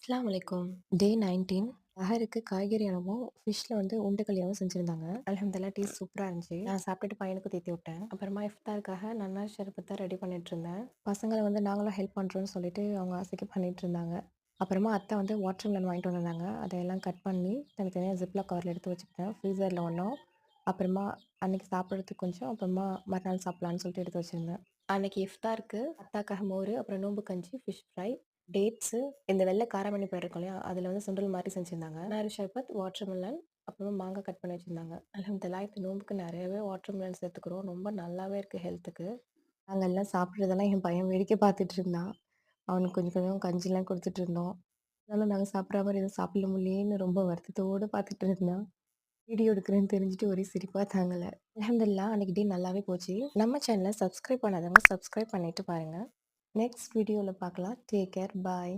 அஸ்ஸலாமு அலைக்கும். டே 19 சஹருக்கு காய்கறி அளவும், ஃபிஷ்ல வந்து உருண்டைக்கல்யாவும் செஞ்சிருந்தாங்க. அல்ஹம்துலில்லாஹ் டேஸ்ட் சூப்பரா இருந்துச்சு. நான் சாப்பிட்டுட்டு பையனுக்கும் தீத்தி விட்டேன். அப்புறமா இஃப்தாருக்காக நன்னா ஷர்பத்த ரெடி பண்ணிட்டு இருந்தேன். பசங்கள வந்து நாங்களும் ஹெல்ப் பண்றோம்னு சொல்லிட்டு அவங்க ஆசைக்கு பண்ணிட்டு இருந்தாங்க. அப்புறமா அத்தை வந்து வாட்டர் மெலன் வாங்கிட்டு வந்திருந்தாங்க. அதையெல்லாம் கட் பண்ணி தனித்தனியா ஜிப்லாக் கவர்ல எடுத்து வச்சுக்கிட்டேன். ஃப்ரீசர்ல ஒண்ணும், அப்புறமா அன்னைக்கு சாப்பிடுறதுக்கு கொஞ்சம், அப்புறமா மறுநாள் சாப்பிடலான்னு சொல்லிட்டு எடுத்து வச்சிருந்தேன். அன்னைக்கு இஃப்தாருக்கு அத்தாக்காக மோரு, அப்புறம் நோம்பு கஞ்சி, ஃபிஷ் ஃப்ரை, டேட்ஸு, இந்த வெள்ளை காராமணி பயிறு இருக்கும் இல்லையா? அதில வந்து சுண்டல் மாரி செஞ்சிருந்தாங்க. நாரு ஷர்பத், வாட்டர்மெலன், அப்புறமா மாங்காய் கட் பண்ணி வச்சிருந்தாங்க. அல்ஹம்துலில்லாஹ் இந்த நோம்புக்கு நெறையவே வாட்டர்மெலன் சேர்த்துக்கிறோம். ரொம்ப நல்லாவே இருக்கு ஹெல்த்துக்கு. நாங்க எல்லாம் சாப்பிடுறதெல்லாம் என் பையன் வேடிக்கை பார்த்துட்டு இருந்தான். அவனுக்கு கொஞ்சம் கொஞ்சம் கஞ்சிலாம் குடுத்துட்டு இருந்தோம். அதனால நாங்க சாப்பிடுற மாரி எதுவும் சாப்பிட முடியலையேன்னு ரொம்ப வருத்தத்தோட பார்த்துட்டு இருந்தான். வீடியோ எடுக்கிறேன்னு தெரிஞ்சுட்டு ஒரே சிரிப்பா தாங்கல. அல்ஹம்துலில்லாஹ் அன்னைக்கு டே நல்லாவே போச்சு. நம்ம சேனல சப்ஸ்கிரைப் பண்ணாதவங்க சப்ஸ்கிரைப் பண்ணிட்டு பாருங்க. நெக்ஸ்ட் வீடியோல பார்க்கலாம். Take care. பாய்.